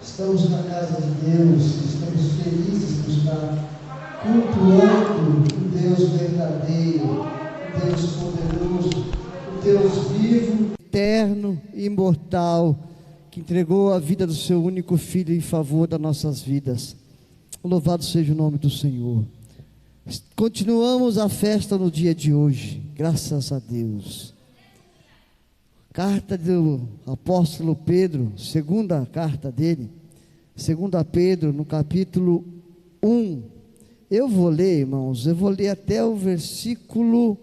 Estamos na casa de Deus, estamos felizes por estar cultuando o Deus verdadeiro, o Deus poderoso, o Deus vivo, eterno e imortal, que entregou a vida do seu único Filho em favor das nossas vidas. Louvado seja o nome do Senhor. Continuamos a festa no dia de hoje, graças a Deus. Carta do apóstolo Pedro, segunda carta dele, 2 Pedro, no capítulo 1. Eu vou ler, irmãos, até o versículo,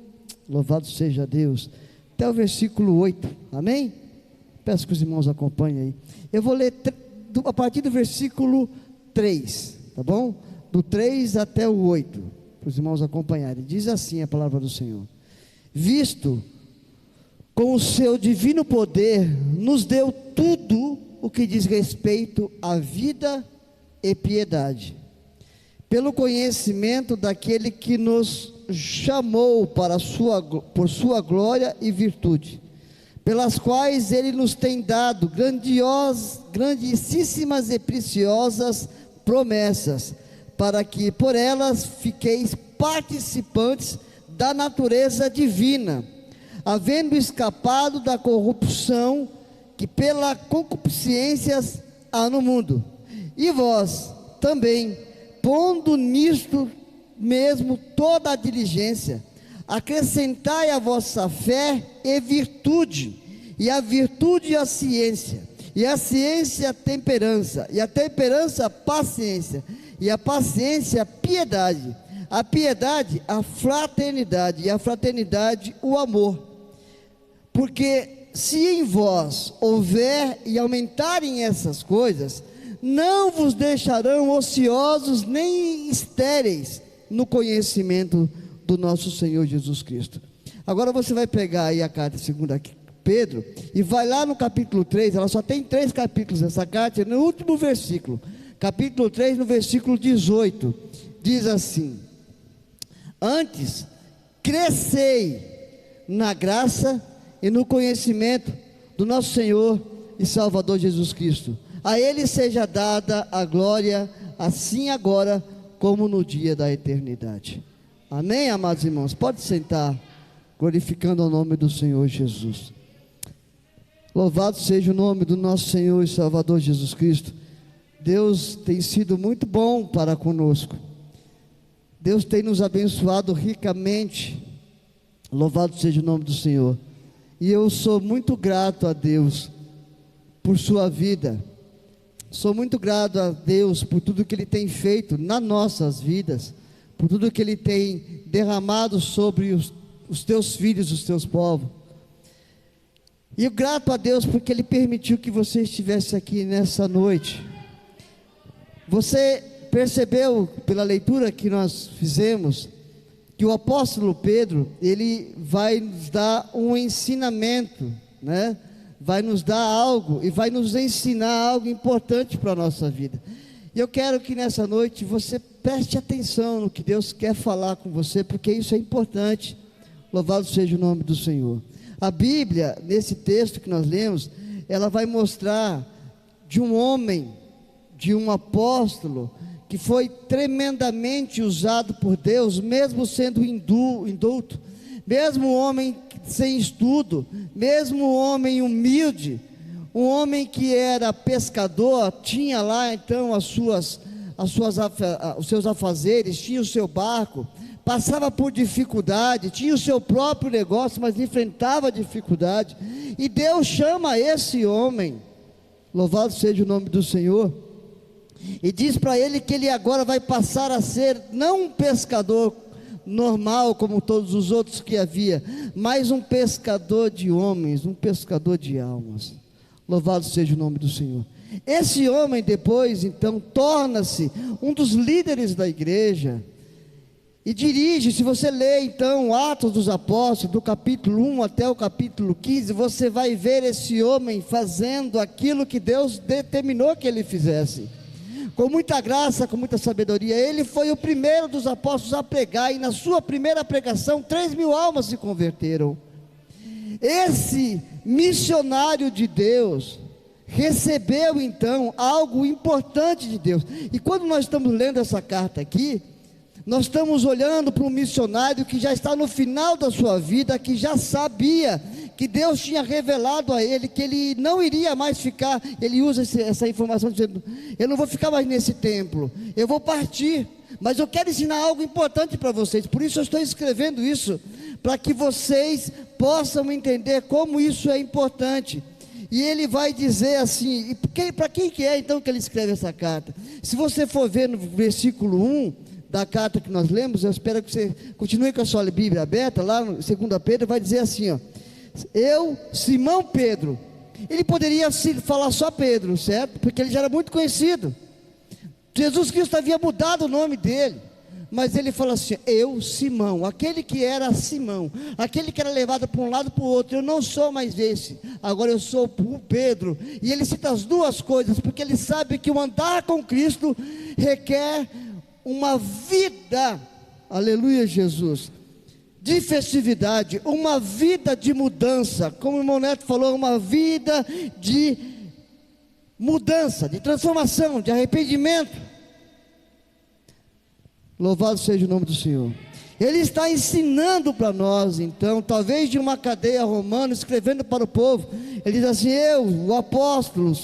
louvado seja Deus, até o versículo 8, amém? Peço que os irmãos acompanhem aí. Eu vou ler a partir do versículo 3, tá bom? Do 3 até o 8, para os irmãos acompanharem. Diz assim a palavra do Senhor: visto com o seu divino poder, nos deu tudo o que diz respeito à vida e piedade, pelo conhecimento daquele que nos chamou por sua glória e virtude, pelas quais ele nos tem dado grandíssimas e preciosas promessas, para que por elas fiqueis participantes da natureza divina, havendo escapado da corrupção que pela concupiscência há no mundo. E vós também, pondo nisto mesmo toda a diligência, acrescentai a vossa fé e virtude, e a virtude a ciência, e a ciência a temperança, e a temperança paciência, e a paciência piedade, a piedade a fraternidade, e a fraternidade o amor. Porque se em vós houver e aumentarem essas coisas, não vos deixarão ociosos nem estéreis no conhecimento do nosso Senhor Jesus Cristo. Agora você vai pegar aí a carta de 2 Pedro e vai lá no capítulo 3, ela só tem 3 capítulos essa carta, no último versículo, capítulo 3, no versículo 18, diz assim: antes crescei na graça e no conhecimento do nosso Senhor e Salvador Jesus Cristo. A Ele seja dada a glória, assim agora como no dia da eternidade. Amém, amados irmãos? Pode sentar, glorificando o nome do Senhor Jesus. Louvado seja o nome do nosso Senhor e Salvador Jesus Cristo. Deus tem sido muito bom para conosco. Deus tem nos abençoado ricamente. Louvado seja o nome do Senhor. E eu sou muito grato a Deus por sua vida. Sou muito grato a Deus por tudo que Ele tem feito nas nossas vidas, por tudo que Ele tem derramado sobre os teus filhos, os teus povos. E eu grato a Deus porque Ele permitiu que você estivesse aqui nessa noite. Você percebeu pela leitura que nós fizemos que o apóstolo Pedro, ele vai nos dar um ensinamento, né? Vai nos dar algo e vai nos ensinar algo importante para a nossa vida. E eu quero que nessa noite você preste atenção no que Deus quer falar com você, porque isso é importante. Louvado seja o nome do Senhor. A Bíblia, nesse texto que nós lemos, ela vai mostrar de um homem, de um apóstolo, que foi tremendamente usado por Deus, mesmo sendo indulto, mesmo homem sem estudo, mesmo homem humilde, um homem que era pescador, tinha lá então os seus afazeres, tinha o seu barco, passava por dificuldade, tinha o seu próprio negócio, mas enfrentava dificuldade, e Deus chama esse homem, louvado seja o nome do Senhor, e diz para ele que ele agora vai passar a ser não um pescador normal como todos os outros que havia, mas um pescador de homens, um pescador de almas. Louvado seja o nome do Senhor. Esse homem depois então torna-se um dos líderes da igreja e dirige. Se você ler então Atos dos Apóstolos, do capítulo 1 até o capítulo 15, você vai ver esse homem fazendo aquilo que Deus determinou que ele fizesse, com muita graça, com muita sabedoria. Ele foi o primeiro dos apóstolos a pregar, e na sua primeira pregação 3.000 almas se converteram. Esse missionário de Deus, recebeu então algo importante de Deus. E quando nós estamos lendo essa carta aqui, nós estamos olhando para um missionário que já está no final da sua vida, que já sabia que Deus tinha revelado a ele que ele não iria mais ficar. Ele usa essa informação dizendo: eu não vou ficar mais nesse templo, eu vou partir, mas eu quero ensinar algo importante para vocês. Por isso eu estou escrevendo isso, para que vocês possam entender como isso é importante. E ele vai dizer assim, para quem que é então que ele escreve essa carta? Se você for ver no versículo 1 da carta que nós lemos, eu espero que você continue com a sua Bíblia aberta, lá no 2 Pedro, vai dizer assim, ó: eu, Simão Pedro. Ele poderia falar só Pedro, certo? Porque ele já era muito conhecido. Jesus Cristo havia mudado o nome dele, mas ele fala assim: eu, Simão, aquele que era Simão, aquele que era levado para um lado para o outro. Eu não sou mais esse, agora eu sou o Pedro. E ele cita as duas coisas, porque ele sabe que o andar com Cristo requer uma vida, aleluia Jesus, de festividade, uma vida de mudança, como o irmão Neto falou, uma vida de mudança, de transformação, de arrependimento. Louvado seja o nome do Senhor. Ele está ensinando para nós, então, talvez de uma cadeia romana, escrevendo para o povo. Ele diz assim: eu, o apóstolo,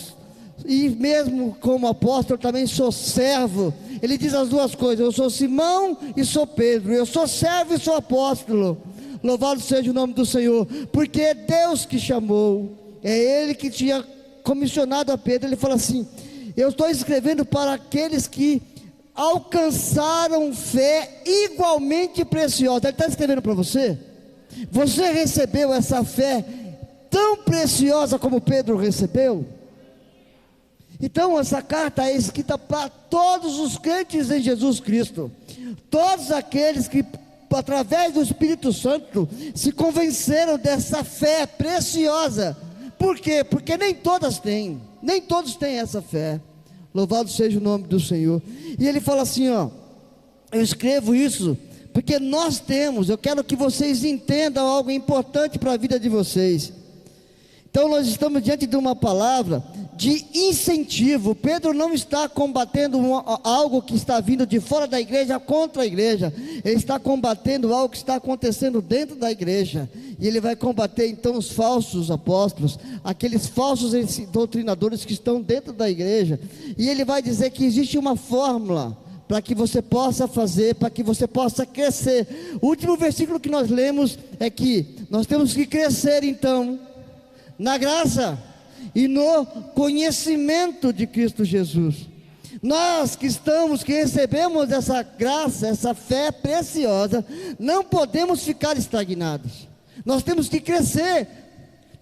e mesmo como apóstolo também sou servo. Ele diz as duas coisas: eu sou Simão e sou Pedro, eu sou servo e sou apóstolo. Louvado seja o nome do Senhor, porque é Deus que chamou, é Ele que tinha comissionado a Pedro. Ele fala assim: eu estou escrevendo para aqueles que alcançaram fé igualmente preciosa. Ele está escrevendo para você. Você recebeu essa fé tão preciosa como Pedro recebeu? Então essa carta é escrita para todos os crentes em Jesus Cristo, todos aqueles que através do Espírito Santo se convenceram dessa fé preciosa. Por quê? Porque nem todos têm essa fé. Louvado seja o nome do Senhor. E ele fala assim, ó: eu escrevo isso porque nós temos. Eu quero que vocês entendam algo importante para a vida de vocês. Então nós estamos diante de uma palavra de incentivo. Pedro não está combatendo algo que está vindo de fora da igreja contra a igreja. Ele está combatendo algo que está acontecendo dentro da igreja. E ele vai combater então os falsos apóstolos, aqueles falsos doutrinadores que estão dentro da igreja. E ele vai dizer que existe uma fórmula para que você possa fazer, para que você possa crescer. O último versículo que nós lemos é que nós temos que crescer então na graça e no conhecimento de Cristo Jesus. Nós que recebemos essa graça, essa fé preciosa, não podemos ficar estagnados. Nós temos que crescer,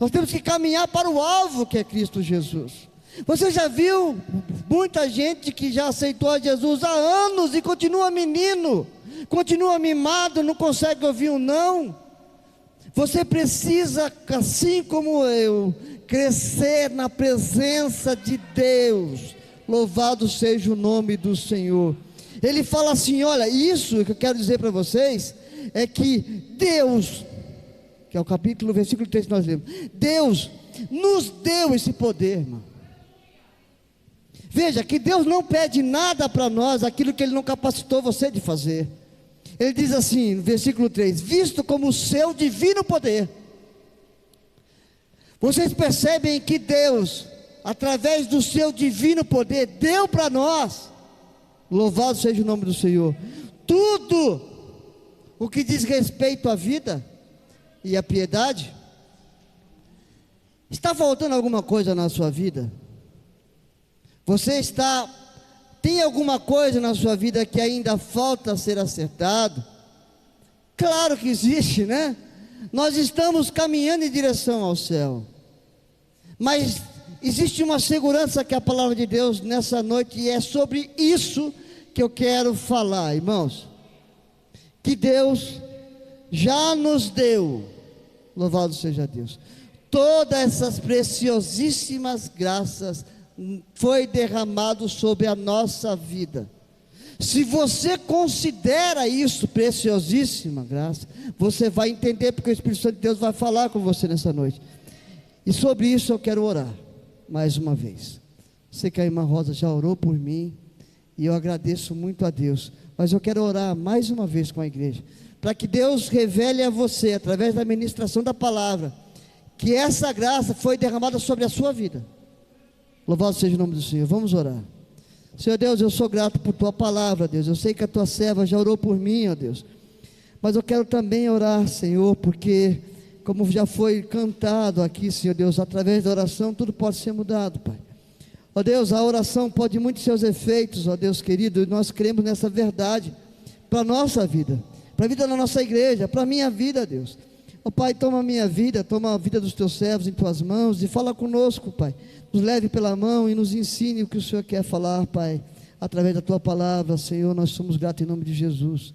nós temos que caminhar para o alvo que é Cristo Jesus. Você já viu muita gente que já aceitou a Jesus há anos e continua menino, continua mimado, não consegue ouvir um não? Você precisa, assim como eu, crescer na presença de Deus. Louvado seja o nome do Senhor. Ele fala assim: olha, isso que eu quero dizer para vocês é que Deus, que é o capítulo, versículo 3 que nós lemos, Deus nos deu esse poder, irmão. Veja que Deus não pede nada para nós, aquilo que Ele não capacitou você de fazer. Ele diz assim, no versículo 3: visto como o seu divino poder. Vocês percebem que Deus, através do seu divino poder, deu para nós, louvado seja o nome do Senhor, tudo o que diz respeito à vida e à piedade. Está faltando alguma coisa na sua vida? Tem alguma coisa na sua vida que ainda falta ser acertado? Claro que existe, né? Nós estamos caminhando em direção ao céu, mas existe uma segurança que a palavra de Deus nessa noite, e é sobre isso que eu quero falar, irmãos. Que Deus já nos deu, louvado seja Deus, todas essas preciosíssimas graças foi derramado sobre a nossa vida. Se você considera isso preciosíssima graça, você vai entender, porque o Espírito Santo de Deus vai falar com você nessa noite. E sobre isso eu quero orar. mais uma vez. Sei que a irmã Rosa já orou por mim, e eu agradeço muito a Deus, mas eu quero orar mais uma vez com a igreja, para que Deus revele a você, através da ministração da palavra, que essa graça foi derramada sobre a sua vida. Louvado seja o nome do Senhor. Vamos orar. Senhor Deus, eu sou grato por tua palavra, Deus. Eu sei que a tua serva já orou por mim, ó Deus, mas eu quero também orar, Senhor, porque como já foi cantado aqui, Senhor Deus, através da oração tudo pode ser mudado, Pai. Ó Deus, a oração pode muito seus efeitos, ó Deus querido, e nós cremos nessa verdade para a nossa vida, para a vida da nossa igreja, para a minha vida, Deus. Ó Pai, toma a minha vida, toma a vida dos teus servos em tuas mãos e fala conosco, Pai. Nos leve pela mão e nos ensine o que o Senhor quer falar, Pai, através da tua palavra, Senhor. Nós somos gratos em nome de Jesus.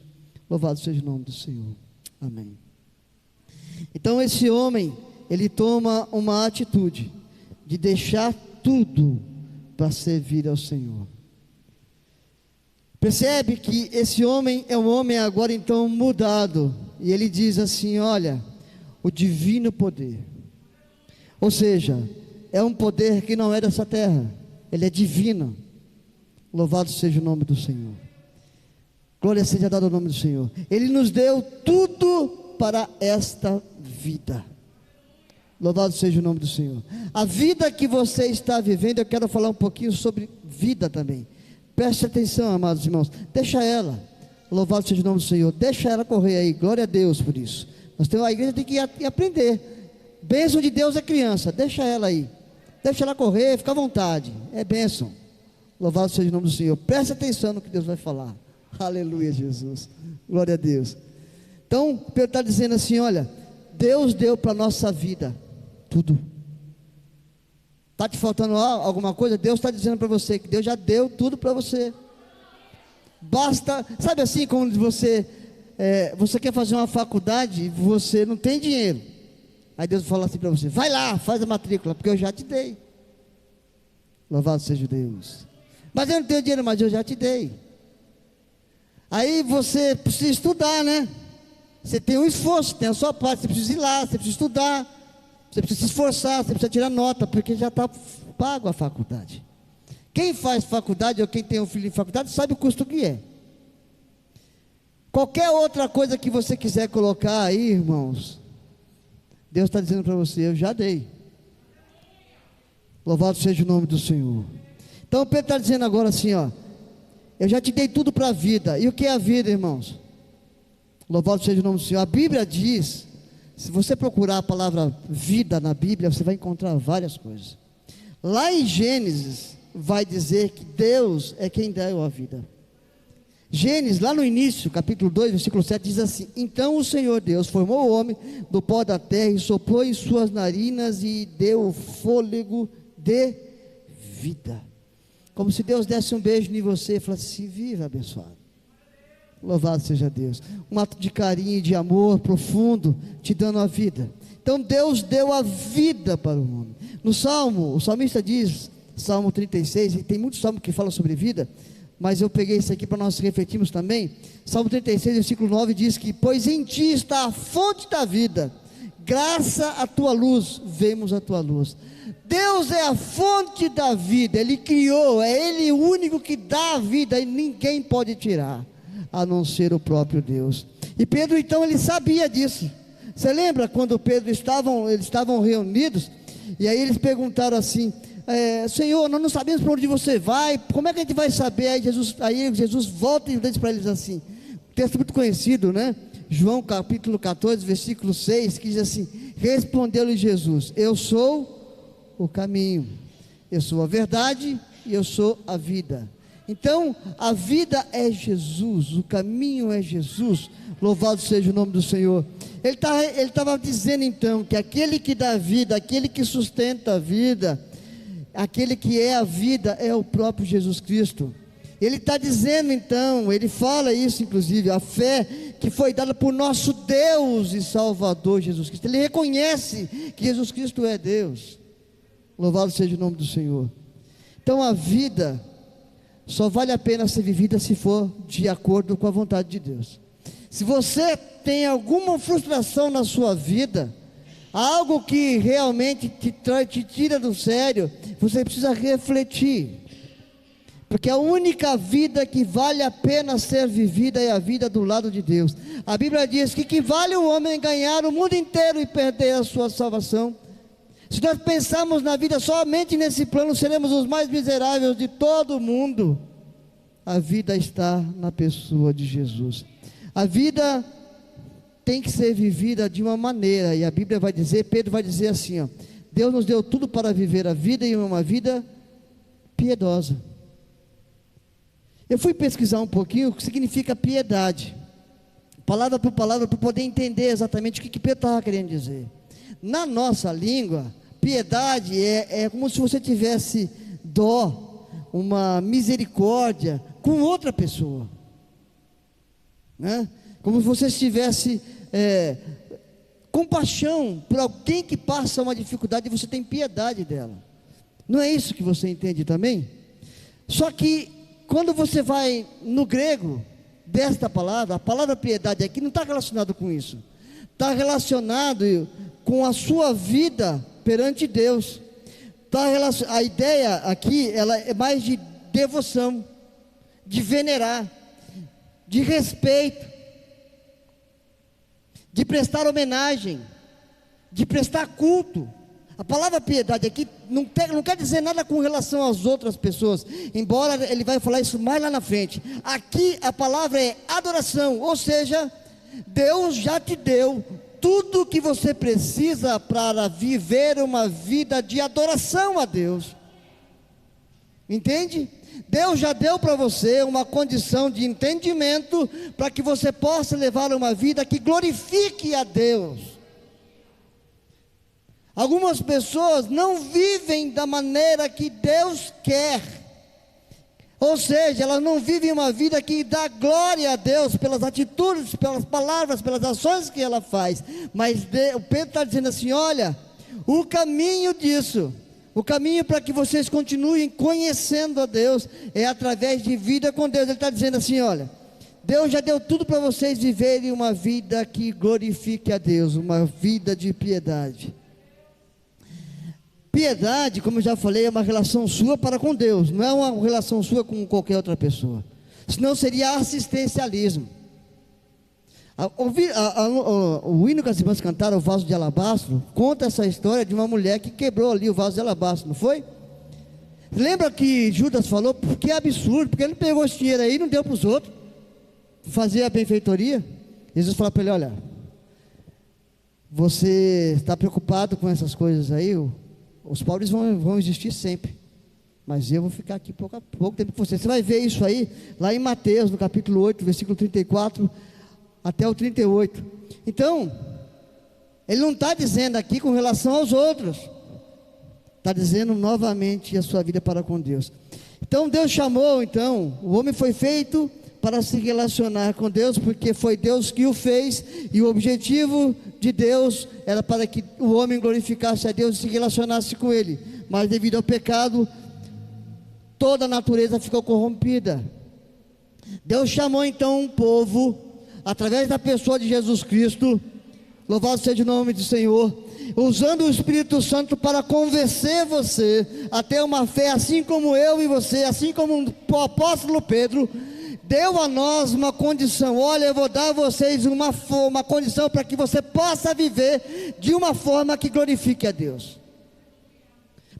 Louvado seja o nome do Senhor. Amém. Então esse homem, ele toma uma atitude de deixar tudo para servir ao Senhor. Percebe que esse homem é um homem agora então mudado, e ele diz assim: olha, o divino poder, ou seja, é um poder que não é dessa terra, ele é divino. Louvado seja o nome do Senhor, glória seja dada ao nome do Senhor. Ele nos deu tudo para esta vida. Louvado seja o nome do Senhor. A vida que você está vivendo, eu quero falar um pouquinho sobre vida também. Preste atenção, amados irmãos, deixa ela, louvado seja o nome do Senhor, deixa ela correr aí, glória a Deus por isso. A igreja tem que aprender. Bênção de Deus é criança, deixa ela aí, deixa ela correr, fica à vontade, é bênção. Louvado seja o nome do Senhor. Preste atenção no que Deus vai falar. Aleluia, Jesus, glória a Deus. Então Pedro está dizendo assim: olha, Deus deu para a nossa vida tudo. Está te faltando alguma coisa? Deus está dizendo para você que Deus já deu tudo para você. Basta, sabe assim, como você quer fazer uma faculdade e você não tem dinheiro. Aí Deus fala assim para você: vai lá, faz a matrícula, porque eu já te dei. Louvado seja Deus. Mas eu não tenho dinheiro, mas eu já te dei. Aí você precisa estudar, né? Você tem um esforço, tem a sua parte, você precisa ir lá, você precisa estudar, você precisa se esforçar, você precisa tirar nota, porque já está pago a faculdade. Quem faz faculdade ou quem tem um filho em faculdade sabe o custo que é. Qualquer outra coisa que você quiser colocar aí, irmãos, Deus está dizendo para você: eu já dei. Louvado seja o nome do Senhor. Então Pedro está dizendo agora assim: ó, eu já te dei tudo para a vida. E o que é a vida, irmãos? Louvado seja o nome do Senhor. A Bíblia diz, se você procurar a palavra vida na Bíblia, você vai encontrar várias coisas. Lá em Gênesis vai dizer que Deus é quem deu a vida. Gênesis, lá no início, capítulo 2, versículo 7, diz assim: então o Senhor Deus formou o homem do pó da terra e soprou em suas narinas e deu fôlego de vida. Como se Deus desse um beijo em você e falasse assim: viva, abençoado. Louvado seja Deus. Um ato de carinho e de amor profundo, te dando a vida. Então Deus deu a vida para o homem. No Salmo, o salmista diz, Salmo 36, e tem muitos salmos que falam sobre vida, mas eu peguei isso aqui para nós refletirmos também. Salmo 36, versículo 9 diz que: pois em ti está a fonte da vida, graças à tua luz vemos a tua luz. Deus é a fonte da vida, Ele criou, é Ele o único que dá a vida e ninguém pode tirar, a não ser o próprio Deus. E Pedro então, ele sabia disso. Você lembra quando eles estavam reunidos, e aí eles perguntaram assim: Senhor, nós não sabemos para onde você vai, como é que a gente vai saber? Aí Jesus volta e diz para eles assim, um texto muito conhecido, né? João capítulo 14, versículo 6, que diz assim: respondeu-lhe Jesus: eu sou o caminho, eu sou a verdade e eu sou a vida. Então a vida é Jesus, o caminho é Jesus. Louvado seja o nome do Senhor. Ele estava dizendo então que aquele que dá vida, aquele que sustenta a vida, aquele que é a vida é o próprio Jesus Cristo. Ele está dizendo então, ele fala isso inclusive, a fé que foi dada por nosso Deus e Salvador Jesus Cristo. Ele reconhece que Jesus Cristo é Deus. Louvado seja o nome do Senhor. Então a vida só vale a pena ser vivida se for de acordo com a vontade de Deus. Se você tem alguma frustração na sua vida, algo que realmente te tira do sério, você precisa refletir. Porque a única vida que vale a pena ser vivida é a vida do lado de Deus. A Bíblia diz que vale o homem ganhar o mundo inteiro e perder a sua salvação. Se nós pensarmos na vida somente nesse plano, seremos os mais miseráveis de todo o mundo. A vida está na pessoa de Jesus. A vida tem que ser vivida de uma maneira, e a Bíblia vai dizer, Pedro vai dizer assim, ó, Deus nos deu tudo para viver a vida, e uma vida piedosa. Eu fui pesquisar um pouquinho o que significa piedade, palavra por palavra, para poder entender exatamente o que Pedro estava querendo dizer. Na nossa língua, piedade é como se você tivesse dó, uma misericórdia com outra pessoa, né? Como se você tivesse compaixão por alguém que passa uma dificuldade e você tem piedade dela. Não é isso que você entende também? Só que quando você vai no grego desta palavra, a palavra piedade aqui não está relacionado com isso. Está relacionado com a sua vida perante Deus. A ideia aqui, ela é mais de devoção, de venerar, de respeito, de prestar homenagem, de prestar culto. A palavra piedade aqui não quer dizer nada com relação às outras pessoas, embora ele vai falar isso mais lá na frente. Aqui a palavra é adoração, ou seja, Deus já te deu tudo que você precisa para viver uma vida de adoração a Deus. Entende? Deus já deu para você uma condição de entendimento para que você possa levar uma vida que glorifique a Deus. Algumas pessoas não vivem da maneira que Deus quer, ou seja, elas não vivem uma vida que dá glória a Deus pelas atitudes, pelas palavras, pelas ações que ela faz. Mas o Pedro está dizendo assim, olha, o caminho disso, o caminho para que vocês continuem conhecendo a Deus, é através de vida com Deus. Ele está dizendo assim, olha, Deus já deu tudo para vocês viverem uma vida que glorifique a Deus, uma vida de piedade. Piedade, como eu já falei, é uma relação sua para com Deus, não é uma relação sua com qualquer outra pessoa, senão seria assistencialismo. O hino que as irmãs cantaram, o vaso de alabastro, conta essa história de uma mulher que quebrou ali o vaso de alabastro, não foi? Lembra que Judas falou, que absurdo, porque ele pegou esse dinheiro aí e não deu para os outros, fazer a benfeitoria? Jesus falou para ele, olha, você está preocupado com essas coisas aí, os pobres vão existir sempre, mas eu vou ficar aqui pouco tempo com você. Você vai ver isso aí, lá em Mateus, no capítulo 8, versículo 34, até o 38. Então, ele não está dizendo aqui com relação aos outros, está dizendo novamente a sua vida para com Deus. Então, Deus chamou, o homem foi feito para se relacionar com Deus, porque foi Deus que o fez, e o objetivo de Deus era para que o homem glorificasse a Deus e se relacionasse com Ele, mas devido ao pecado, toda a natureza ficou corrompida. Deus chamou então um povo, através da pessoa de Jesus Cristo, louvado seja o nome do Senhor, usando o Espírito Santo para convencer você a ter uma fé, assim como eu e você, assim como o apóstolo Pedro, deu a nós uma condição. Olha, eu vou dar a vocês uma condição para que você possa viver de uma forma que glorifique a Deus,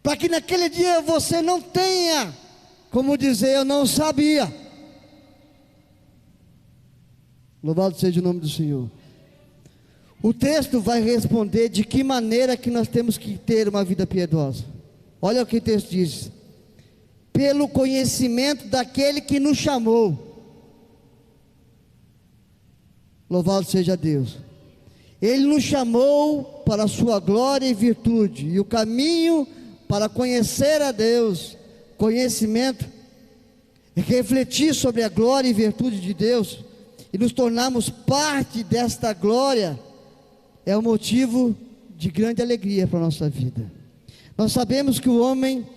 para que naquele dia você não tenha como dizer, eu não sabia. Louvado seja o nome do Senhor. O texto vai responder de que maneira que nós temos que ter uma vida piedosa. Olha o que o texto diz: pelo conhecimento daquele que nos chamou. Louvado seja Deus. Ele nos chamou para a sua glória e virtude, e o caminho para conhecer a Deus, conhecimento, é refletir sobre a glória e virtude de Deus, e nos tornarmos parte desta glória, é um motivo de grande alegria para a nossa vida. Nós sabemos que o homem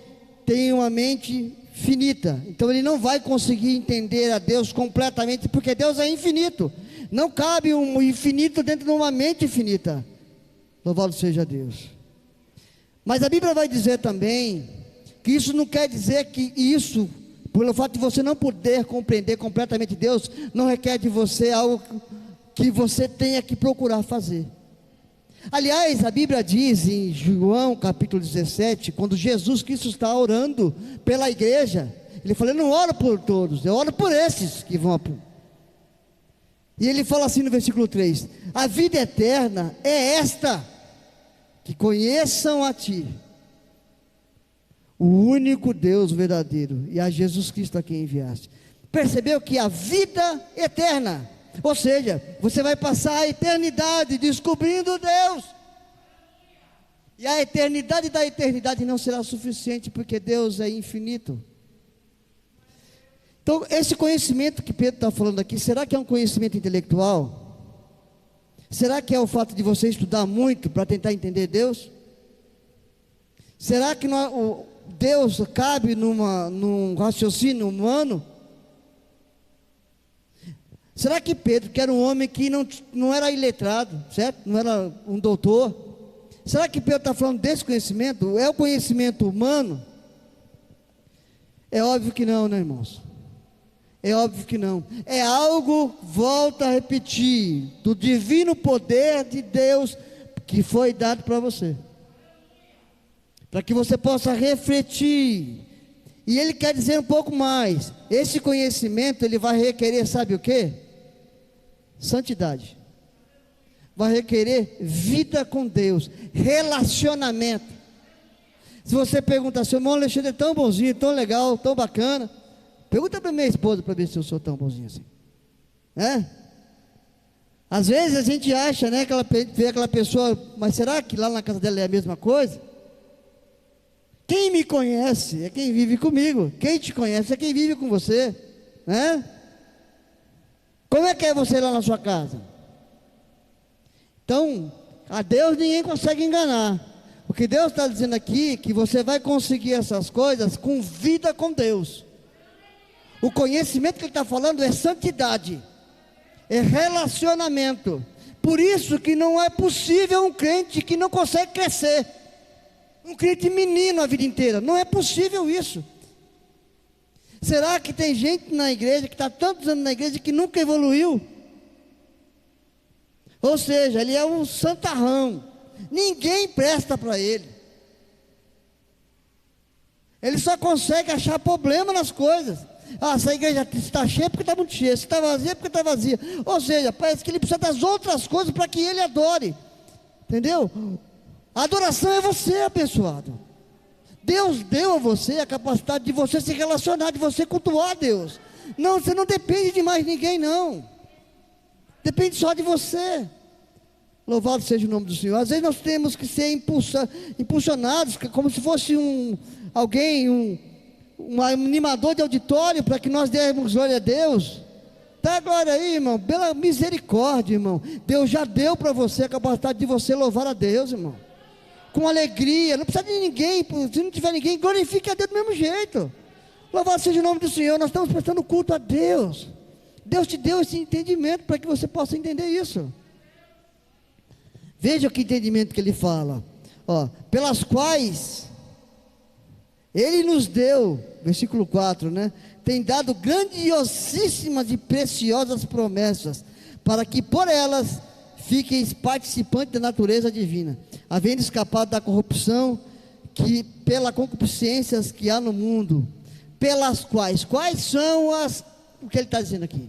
tem uma mente finita, então ele não vai conseguir entender a Deus completamente, porque Deus é infinito. Não cabe um infinito dentro de uma mente finita. Louvado seja Deus. Mas a Bíblia vai dizer também que isso não quer dizer que isso, pelo fato de você não poder compreender completamente Deus, não requer de você algo que você tenha que procurar fazer. Aliás, a Bíblia diz em João capítulo 17, quando Jesus Cristo está orando pela igreja, Ele fala: eu não oro por todos, eu oro por esses que vão. E Ele fala assim no versículo 3: a vida eterna é esta, que conheçam a Ti, o único Deus verdadeiro, e a Jesus Cristo a quem enviaste. Percebeu que a vida eterna, ou seja, você vai passar a eternidade descobrindo Deus, e a eternidade da eternidade não será suficiente, porque Deus é infinito. Então, esse conhecimento que Pedro está falando aqui, será que é um conhecimento intelectual? Será que é o fato de você estudar muito para tentar entender Deus? Será que Deus cabe num raciocínio humano? Será que Pedro, que era um homem que não era iletrado, certo? Não era um doutor, será que Pedro está falando desse conhecimento? É o conhecimento humano? É óbvio que não, né, irmãos? É óbvio que não. É algo, volto a repetir, do divino poder de Deus que foi dado para você, para que você possa refletir. E Ele quer dizer um pouco mais. Esse conhecimento, ele vai requerer, sabe o que? Santidade. Vai requerer vida com Deus, relacionamento. Se você perguntar: seu irmão Alexandre é tão bonzinho, tão legal, tão bacana, pergunta para minha esposa para ver se eu sou tão bonzinho assim. Às vezes a gente acha, né, que ela vê aquela pessoa, mas será que lá na casa dela é a mesma coisa? Quem me conhece é quem vive comigo. Quem te conhece é quem vive com você, né? Como é que é você lá na sua casa? Então, a Deus ninguém consegue enganar. O que Deus está dizendo aqui, que você vai conseguir essas coisas com vida com Deus. O conhecimento que Ele está falando é santidade, é relacionamento. Por isso que não é possível um crente que não consegue crescer, um crente menino a vida inteira. Não é possível isso. Será que tem gente na igreja, que está tantos anos na igreja, que nunca evoluiu? Ou seja, ele é um santarrão, ninguém presta para ele. Ele só consegue achar problema nas coisas. Essa igreja está cheia porque está muito cheia, se está vazia porque está vazia. Ou seja, parece que ele precisa das outras coisas para que ele adore. Entendeu? A adoração é você, abençoado. Deus deu a você a capacidade de você se relacionar, de você cultuar a Deus. Não, você não depende de mais ninguém, não. Depende só de você. Louvado seja o nome do Senhor. Às vezes nós temos que ser impulsionados, como se fosse um animador de auditório, para que nós demos glória a Deus. Dá glória aí, irmão, pela misericórdia, irmão. Deus já deu para você a capacidade de você louvar a Deus, irmão, com alegria. Não precisa de ninguém. Se não tiver ninguém, glorifique a Deus do mesmo jeito. Louvado seja o nome do Senhor. Nós estamos prestando culto a Deus. Deus te deu esse entendimento para que você possa entender isso. Veja que entendimento que ele fala, pelas quais Ele nos deu, versículo 4, né? Tem dado grandiosíssimas e preciosas promessas, para que por elas fiqueis participantes da natureza divina, havendo escapado da corrupção que pela concupiscências que há no mundo, pelas quais são o que ele está dizendo aqui?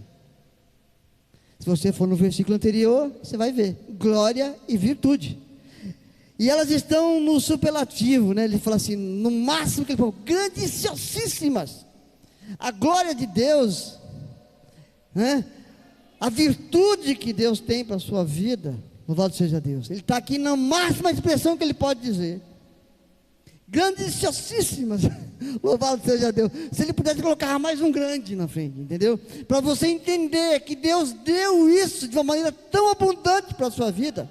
Se você for no versículo anterior, você vai ver glória e virtude. E elas estão no superlativo, né? Ele fala assim, no máximo que ele falou, grandíssimas. A glória de Deus, né? A virtude que Deus tem para a sua vida, louvado seja Deus. Ele está aqui na máxima expressão que ele pode dizer. Grandíssimas, louvado seja Deus. Se ele pudesse colocar mais um grande na frente, entendeu? Para você entender que Deus deu isso de uma maneira tão abundante para a sua vida.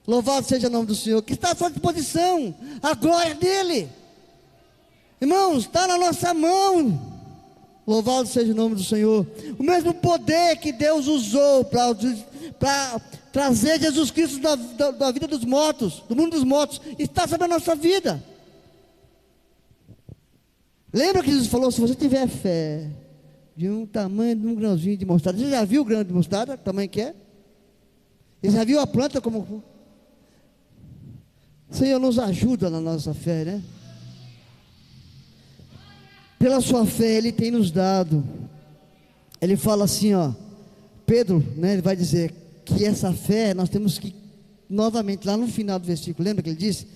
Louvado seja o nome do Senhor, que está à sua disposição, a glória dele. Irmãos, está na nossa mão. Louvado seja o nome do Senhor. O mesmo poder que Deus usou para trazer Jesus Cristo da vida dos mortos, do mundo dos mortos, está sobre a nossa vida. Lembra que Jesus falou: se você tiver fé de um tamanho de um grãozinho de mostarda. Você já viu o grão de mostarda, o tamanho que é? Você já viu a planta como... O Senhor nos ajuda na nossa fé, né? Pela sua fé Ele tem nos dado. Ele fala assim, ó, Pedro, né, ele vai dizer que essa fé nós temos que, novamente, lá no final do versículo, lembra que ele disse?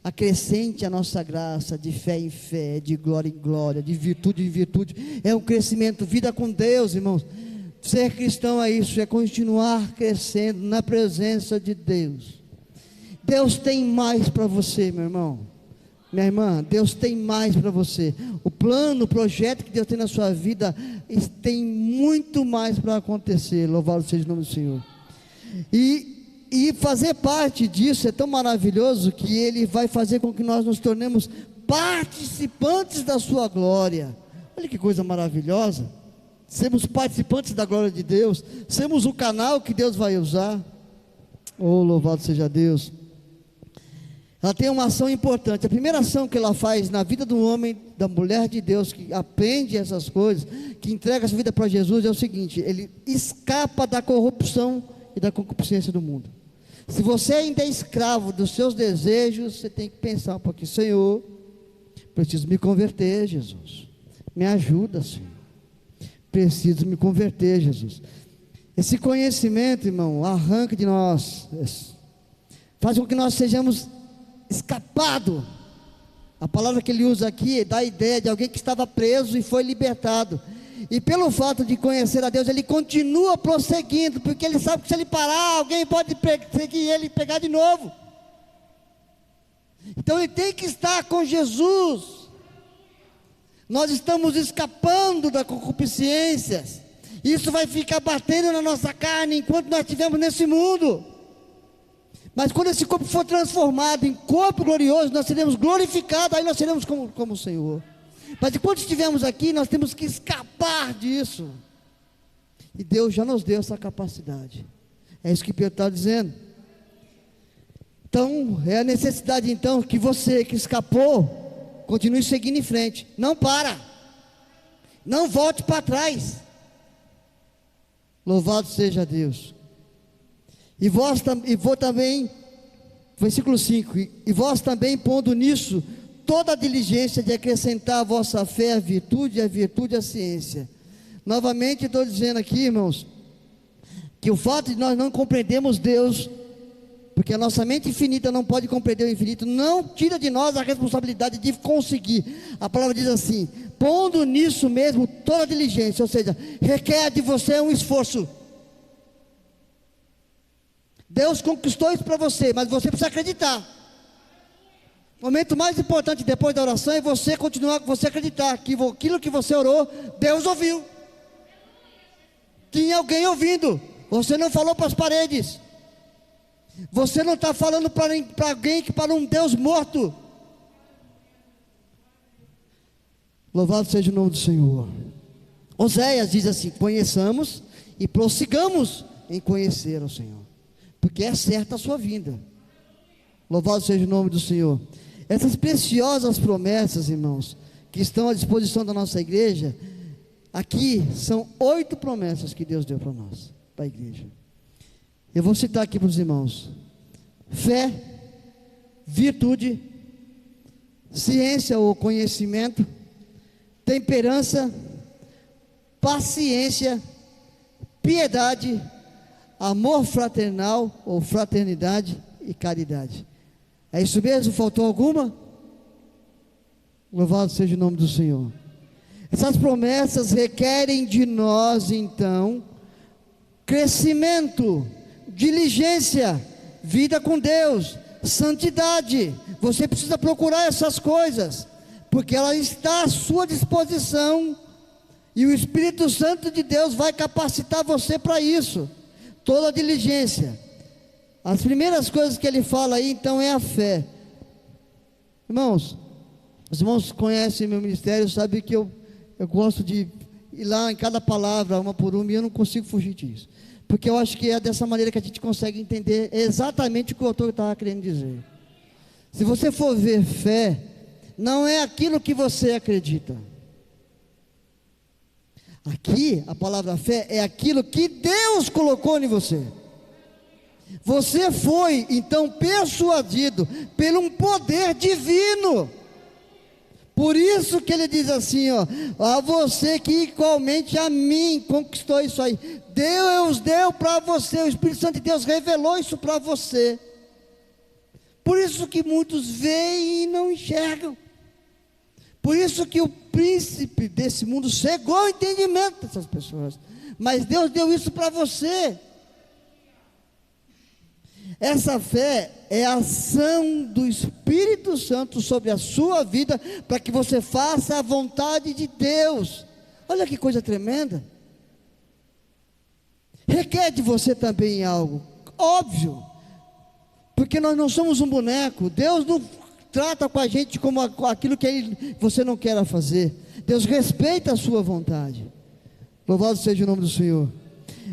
Acrescente a nossa graça, de fé em fé, de glória em glória, de virtude em virtude. É um crescimento, vida com Deus, irmãos. Ser cristão é isso, é continuar crescendo na presença de Deus. Deus tem mais para você, meu irmão, minha irmã. Deus tem mais para você. O plano, o projeto que Deus tem na sua vida tem muito mais para acontecer. Louvado seja o nome do Senhor. E fazer parte disso é tão maravilhoso que Ele vai fazer com que nós nos tornemos participantes da sua glória. Olha que coisa maravilhosa. Sermos participantes da glória de Deus, sermos o canal que Deus vai usar. Oh, louvado seja Deus. Ela tem uma ação importante. A primeira ação que ela faz na vida do homem, da mulher de Deus, que aprende essas coisas, que entrega sua vida para Jesus, é o seguinte: ele escapa da corrupção e da concupiscência do mundo. Se você ainda é escravo dos seus desejos, você tem que pensar um pouquinho: Senhor, preciso me converter, Jesus, me ajuda, Senhor, preciso me converter, Jesus. Esse conhecimento, irmão, arranca de nós, faz com que nós sejamos escapados. A palavra que ele usa aqui dá a ideia de alguém que estava preso e foi libertado, e pelo fato de conhecer a Deus, ele continua prosseguindo, porque ele sabe que se ele parar, alguém pode seguir ele e pegar de novo. Então ele tem que estar com Jesus. Nós estamos escapando da concupiscência. Isso vai ficar batendo na nossa carne enquanto nós estivermos nesse mundo. Mas quando esse corpo for transformado em corpo glorioso, nós seremos glorificados, aí nós seremos como o Senhor. Mas enquanto estivermos aqui, nós temos que escapar disso. E Deus já nos deu essa capacidade. É isso que Pedro está dizendo. Então, é a necessidade então que você que escapou, continue seguindo em frente. Não para. Não volte para trás. Louvado seja Deus. E vou também, versículo 5, e vós também, pondo nisso toda a diligência de acrescentar a vossa fé a virtude, e a virtude a ciência. Novamente estou dizendo aqui, irmãos, que o fato de nós não compreendermos Deus, porque a nossa mente infinita não pode compreender o infinito, não tira de nós a responsabilidade de conseguir. A palavra diz assim: pondo nisso mesmo toda a diligência, ou seja, requer de você um esforço. Deus conquistou isso para você, mas você precisa acreditar. O momento mais importante depois da oração é você continuar, você acreditar que aquilo que você orou, Deus ouviu. Tinha alguém ouvindo. Você não falou para as paredes. Você não está falando para alguém, que para um Deus morto. Louvado seja o nome do Senhor. Oséias diz assim: conheçamos e prossigamos em conhecer ao Senhor, porque é certa a sua vinda. Louvado seja o nome do Senhor. Essas preciosas promessas, irmãos, que estão à disposição da nossa igreja, aqui são 8 promessas que Deus deu para nós, para a igreja. Eu vou citar aqui para os irmãos: fé, virtude, ciência ou conhecimento, temperança, paciência, piedade, amor fraternal ou fraternidade e caridade. É isso mesmo? Faltou alguma? Louvado seja o nome do Senhor. Essas promessas requerem de nós então crescimento, diligência, vida com Deus, santidade. Você precisa procurar essas coisas, porque ela está à sua disposição, e o Espírito Santo de Deus vai capacitar você para isso. Toda a diligência. As primeiras coisas que ele fala aí então é a fé. Irmãos, os irmãos conhecem meu ministério, sabem que eu gosto de ir lá em cada palavra, uma por uma, e eu não consigo fugir disso. porque eu acho que é dessa maneira que a gente consegue entender exatamente o que o autor estava querendo dizer. Se você for ver fé, não é aquilo que você acredita. Aqui, a palavra fé é aquilo que Deus colocou em você. Você foi, então, persuadido por um poder divino. Por isso que ele diz assim, ó, a você que igualmente a mim conquistou isso aí. Deus deu para você, o Espírito Santo de Deus revelou isso para você. Por isso que muitos veem e não enxergam. Por isso que o príncipe desse mundo cegou o entendimento dessas pessoas. Mas Deus deu isso para você. Essa fé é a ação do Espírito Santo sobre a sua vida, para que você faça a vontade de Deus. Olha que coisa tremenda. Requer de você também algo, óbvio, porque nós não somos um boneco. Deus não trata com a gente como aquilo que você não quer fazer. Deus respeita a sua vontade. Louvado seja o nome do Senhor.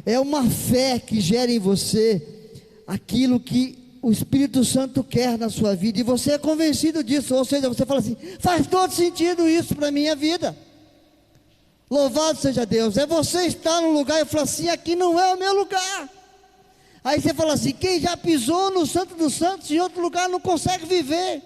É uma fé que gera em você aquilo que o Espírito Santo quer na sua vida, e você é convencido disso. Ou seja, você fala assim: faz todo sentido isso para a minha vida. Louvado seja Deus. É você estar num lugar e falar assim: aqui não é o meu lugar. Aí você fala assim: quem já pisou no Santo dos Santos em outro lugar não consegue viver.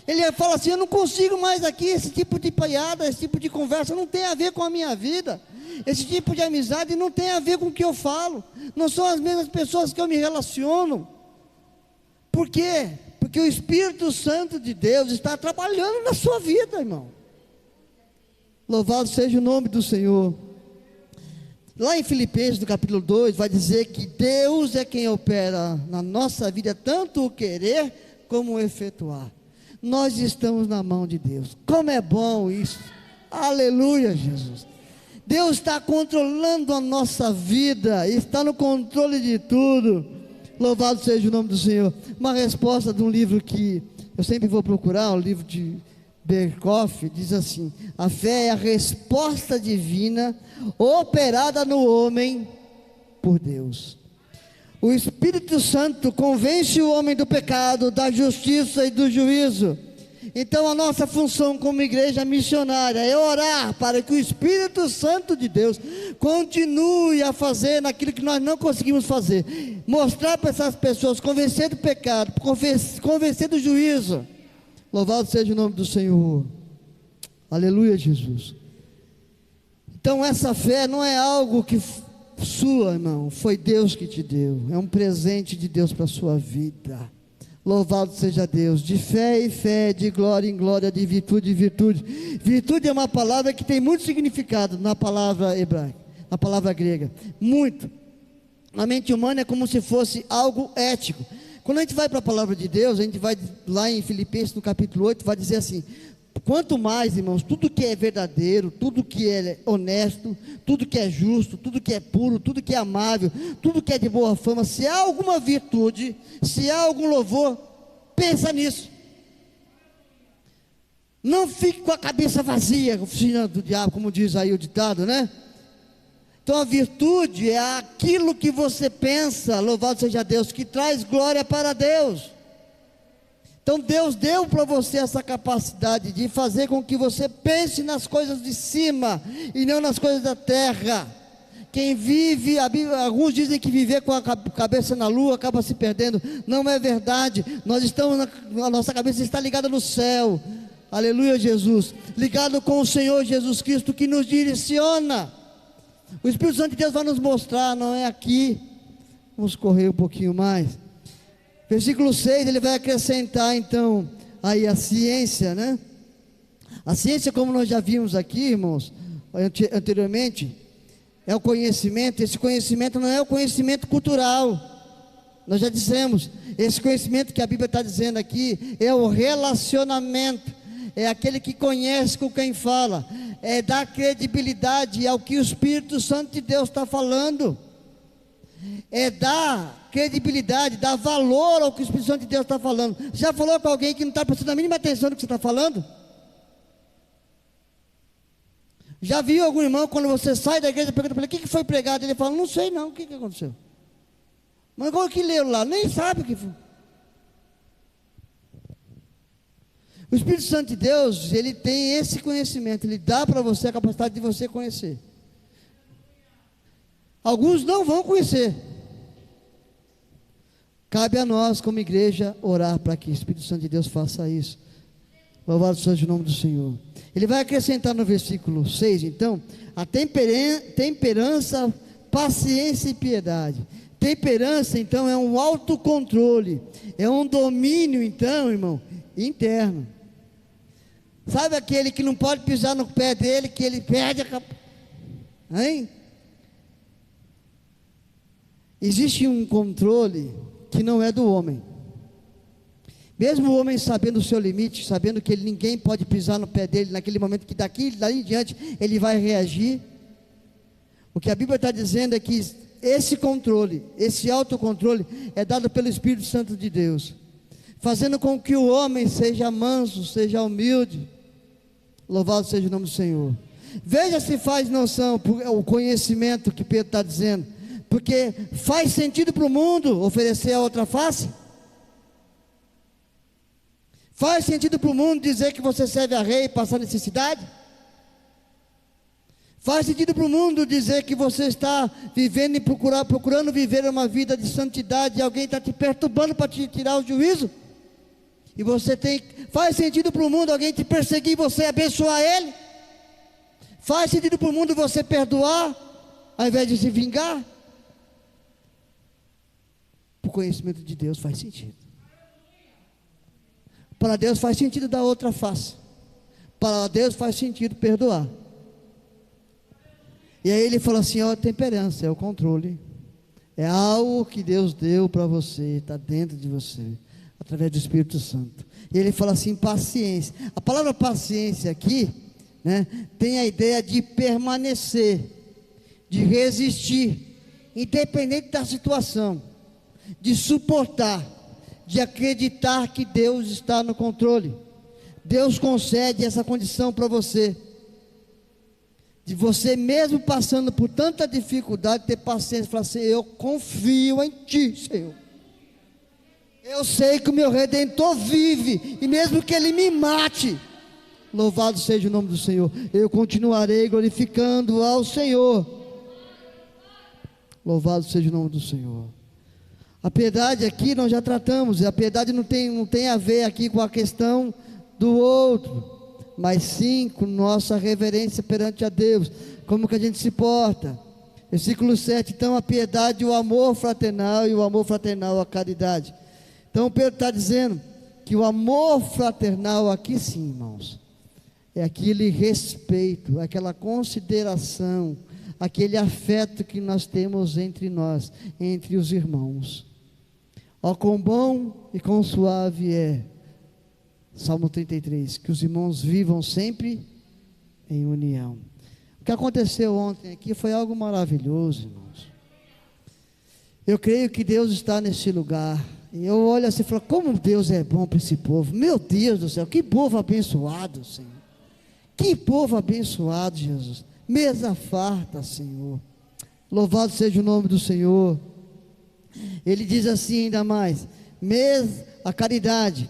Ele fala assim: eu não consigo mais aqui. Esse tipo de piada, esse tipo de conversa não tem a ver com a minha vida. Esse tipo de amizade não tem a ver com o que eu falo. Não são as mesmas pessoas que eu me relaciono. Por quê? Porque o Espírito Santo de Deus está trabalhando na sua vida, irmão. Louvado seja o nome do Senhor. Lá em Filipenses, no capítulo 2, vai dizer que Deus é quem opera na nossa vida, tanto o querer como o efetuar. Nós estamos na mão de Deus. Como é bom isso. Aleluia, Jesus. Deus está controlando a nossa vida, está no controle de tudo. Louvado seja o nome do Senhor. Uma resposta de um livro que eu sempre vou procurar, o livro de Berkhoff, diz assim: a fé é a resposta divina operada no homem por Deus. O Espírito Santo convence o homem do pecado, da justiça e do juízo. Então a nossa função como igreja missionária é orar para que o Espírito Santo de Deus continue a fazer naquilo que nós não conseguimos fazer. Mostrar para essas pessoas, convencer do pecado, convencer do juízo. Louvado seja o nome do Senhor. Aleluia, Jesus. Então essa fé não é algo que sua, irmão, foi Deus que te deu. É um presente de Deus para a sua vida. Louvado seja Deus. De fé em fé, de glória em glória, de virtude em virtude. Virtude é uma palavra que tem muito significado na palavra hebraica, na palavra grega. Muito. Na mente humana é como se fosse algo ético. Quando a gente vai para a palavra de Deus, a gente vai lá em Filipenses no capítulo 8, vai dizer assim: quanto mais, irmãos, tudo que é verdadeiro, tudo que é honesto, tudo que é justo, tudo que é puro, tudo que é amável, tudo que é de boa fama, se há alguma virtude, se há algum louvor, pensa nisso. Não fique com a cabeça vazia, oficina do diabo, como diz aí o ditado, né? Então a virtude é aquilo que você pensa, louvado seja Deus, que traz glória para Deus. Então Deus deu para você essa capacidade de fazer com que você pense nas coisas de cima e não nas coisas da terra. Quem vive, alguns dizem que viver com a cabeça na lua acaba se perdendo. Não é verdade. Nós estamos, a nossa cabeça está ligada no céu. Aleluia, Jesus. Ligado com o Senhor Jesus Cristo, que nos direciona. O Espírito Santo de Deus vai nos mostrar, não é aqui. Vamos correr um pouquinho mais. Versículo 6, ele vai acrescentar então aí a ciência, né? A ciência, como nós já vimos aqui, irmãos, anteriormente, é o conhecimento. Esse conhecimento não é o conhecimento cultural. Nós já dissemos, esse conhecimento que a Bíblia está dizendo aqui é o relacionamento. É aquele que conhece com quem fala, é dar credibilidade ao que o Espírito Santo de Deus está falando, é dar credibilidade, dar valor ao que o Espírito Santo de Deus está falando. Já falou com alguém que não está prestando a mínima atenção no que você está falando? Já viu algum irmão, quando você sai da igreja, pergunta para ele, o que foi pregado? Ele fala, não sei não, o que aconteceu? Mas igual que leu lá, nem sabe o que foi. O Espírito Santo de Deus, ele tem esse conhecimento, ele dá para você a capacidade de você conhecer. Alguns não vão conhecer. Cabe a nós, como igreja, orar para que o Espírito Santo de Deus faça isso. Louvado seja o nome do Senhor. Ele vai acrescentar no versículo 6, então, a temperança, paciência e piedade. Temperança, então, é um autocontrole, é um domínio, então, irmão, interno. Sabe aquele que não pode pisar no pé dele, que ele perde a hein? Existe um controle que não é do homem. Mesmo o homem sabendo o seu limite, sabendo que ninguém pode pisar no pé dele naquele momento, que daí em diante ele vai reagir. O que a Bíblia está dizendo é que esse controle, esse autocontrole é dado pelo Espírito Santo de Deus, fazendo com que o homem seja manso, seja humilde. Louvado seja o nome do Senhor. Veja se faz noção o conhecimento que Pedro está dizendo, porque faz sentido para o mundo oferecer a outra face? Faz sentido para o mundo dizer que você serve a rei e passar necessidade? Faz sentido para o mundo dizer que você está vivendo e procurando viver uma vida de santidade e alguém está te perturbando para te tirar o juízo? E você faz sentido para o mundo alguém te perseguir e você abençoar ele? Faz sentido para o mundo você perdoar ao invés de se vingar? Para o conhecimento de Deus faz sentido. Para Deus faz sentido dar outra face. Para Deus faz sentido perdoar. E aí ele fala assim, ó, temperança, é o controle. É algo que Deus deu para você, está dentro de você, através do Espírito Santo. E ele fala assim, paciência. A palavra paciência aqui, né, tem a ideia de permanecer, de resistir, independente da situação, de suportar, de acreditar que Deus está no controle. Deus concede essa condição para você, de você mesmo passando por tanta dificuldade, ter paciência, falar assim, eu confio em Ti, Senhor. Eu sei que o meu Redentor vive, e mesmo que Ele me mate, louvado seja o nome do Senhor, eu continuarei glorificando ao Senhor. Louvado seja o nome do Senhor. A piedade aqui nós já tratamos, e a piedade não tem a ver aqui com a questão do outro, mas sim com nossa reverência perante a Deus, como que a gente se porta. Versículo 7, então a piedade, o amor fraternal, e o amor fraternal, a caridade. Então Pedro está dizendo que o amor fraternal aqui sim, irmãos, é aquele respeito, aquela consideração, aquele afeto que nós temos entre nós, entre os irmãos. Ó, quão bom e quão suave é, Salmo 33, que os irmãos vivam sempre em união. O que aconteceu ontem aqui foi algo maravilhoso, irmãos. Eu creio que Deus está nesse lugar. E eu olho assim e falo, como Deus é bom para esse povo. Meu Deus do céu, que povo abençoado, Senhor. Que povo abençoado, Jesus. Mesa farta, Senhor. Louvado seja o nome do Senhor. Ele diz assim ainda mais, a caridade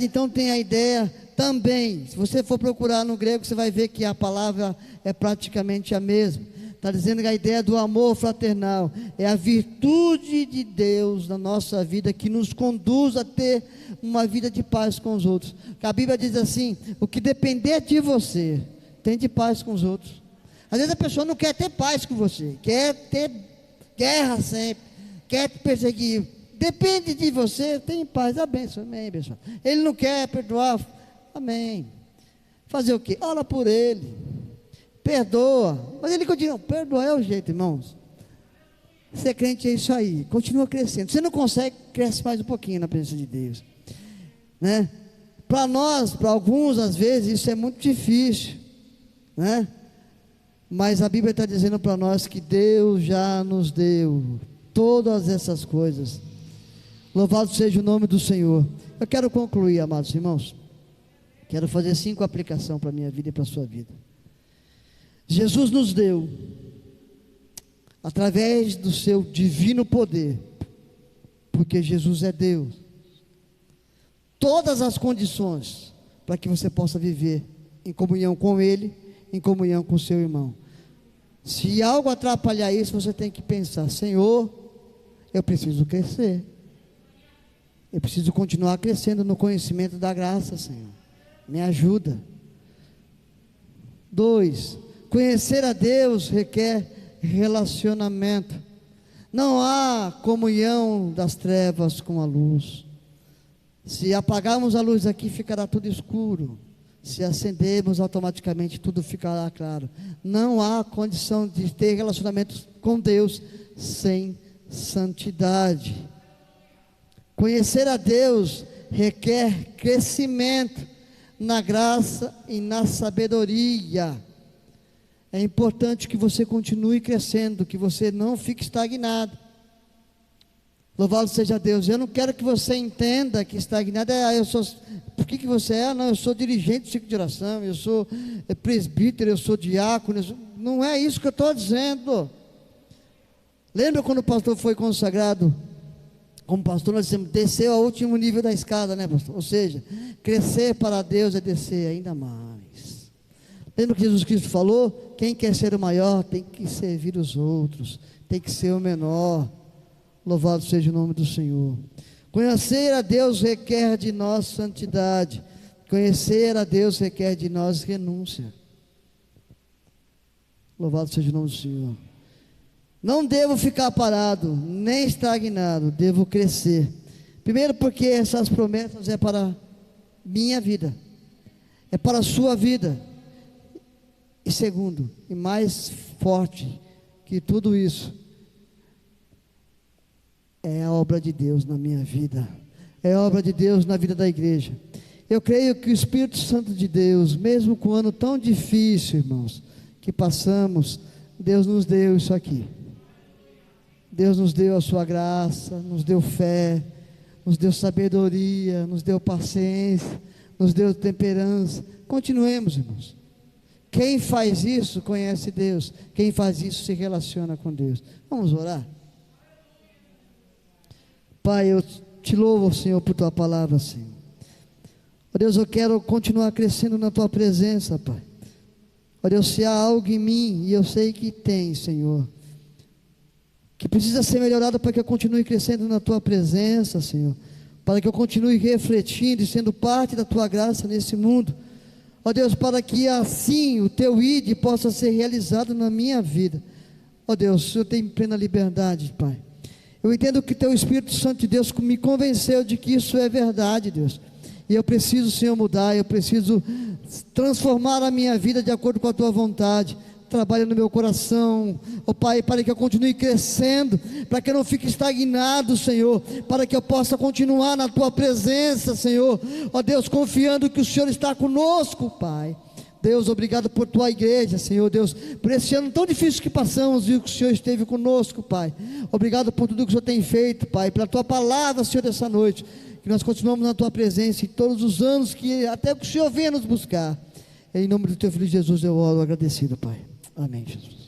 então tem a ideia também, se você for procurar no grego, você vai ver que a palavra é praticamente a mesma, está dizendo que a ideia do amor fraternal, é a virtude de Deus na nossa vida, que nos conduz a ter uma vida de paz com os outros. A Bíblia diz assim, o que depender de você, tem de paz com os outros. Às vezes a pessoa não quer ter paz com você, quer ter guerra sempre, quer te perseguir, depende de você, tem paz, abençoa, amém, abençoa. Ele não quer perdoar, amém. Fazer o quê? Ora por ele, perdoa, mas ele continua, perdoar é o jeito, irmãos. Ser crente é isso aí, continua crescendo. Você não consegue, cresce mais um pouquinho na presença de Deus, né? Para nós, para alguns, às vezes, isso é muito difícil, né? Mas a Bíblia está dizendo para nós que Deus já nos deu todas essas coisas. Louvado seja o nome do Senhor. Eu quero concluir, amados irmãos. Quero fazer 5 aplicações para a minha vida e para a sua vida. Jesus nos deu, através do seu divino poder, porque Jesus é Deus, todas as condições para que você possa viver em comunhão com Ele, em comunhão com o seu irmão. Se algo atrapalhar isso, você tem que pensar: Senhor, eu preciso crescer, eu preciso continuar crescendo no conhecimento da graça, Senhor, me ajuda. 2, conhecer a Deus requer relacionamento. Não há comunhão das trevas com a luz. Se apagarmos a luz aqui, ficará tudo escuro. Se acendermos, automaticamente tudo ficará claro. Não há condição de ter relacionamento com Deus sem santidade. Conhecer a Deus requer crescimento na graça e na sabedoria. É importante que você continue crescendo, que você não fique estagnado. Louvado seja Deus. Eu não quero que você entenda que estagnado é: por que você é? Não, eu sou dirigente do ciclo de oração, eu sou presbítero, eu sou diácono. Não é isso que eu estou dizendo. Lembra quando o pastor foi consagrado como pastor? Nós dissemos: desceu ao último nível da escada, né, pastor? Ou seja, crescer para Deus é descer ainda mais. Lembra que Jesus Cristo falou? Quem quer ser o maior tem que servir os outros, tem que ser o menor. Louvado seja o nome do Senhor. Conhecer a Deus requer de nós santidade. Conhecer a Deus requer de nós renúncia. Louvado seja o nome do Senhor. Não devo ficar parado, nem estagnado, devo crescer. Primeiro, porque essas promessas é para minha vida, é para a sua vida. E segundo, e mais forte que tudo isso, é a obra de Deus na minha vida, é a obra de Deus na vida da igreja. Eu creio que o Espírito Santo de Deus, mesmo com um ano tão difícil, irmãos, que passamos, Deus nos deu isso aqui. Deus nos deu a sua graça, nos deu fé, nos deu sabedoria, nos deu paciência, nos deu temperança. Continuemos, irmãos. Quem faz isso conhece Deus, quem faz isso se relaciona com Deus. Vamos orar? Pai, eu te louvo, Senhor, por tua palavra, Senhor. Ó Deus, eu quero continuar crescendo na tua presença, Pai. Ó Deus, se há algo em mim, e eu sei que tem, Senhor, que precisa ser melhorado para que eu continue crescendo na tua presença, Senhor, para que eu continue refletindo e sendo parte da tua graça nesse mundo. Ó Deus, para que assim o teu ID possa ser realizado na minha vida. Ó Deus, o Senhor tem plena liberdade, Pai. Eu entendo que teu Espírito Santo de Deus me convenceu de que isso é verdade, Deus. E eu preciso, Senhor, mudar, eu preciso transformar a minha vida de acordo com a tua vontade. Trabalha no meu coração, ó Pai, para que eu continue crescendo, para que eu não fique estagnado, Senhor, para que eu possa continuar na tua presença, Senhor. Ó Deus, confiando que o Senhor está conosco, Pai. Deus, obrigado por tua igreja, Senhor Deus, por esse ano tão difícil que passamos, viu que o Senhor esteve conosco, Pai. Obrigado por tudo que o Senhor tem feito, Pai, pela tua palavra, Senhor, dessa noite, que nós continuamos na tua presença em todos os anos, que até que o Senhor venha nos buscar. Em nome do teu filho Jesus eu oro agradecido, Pai. Amém, Jesus.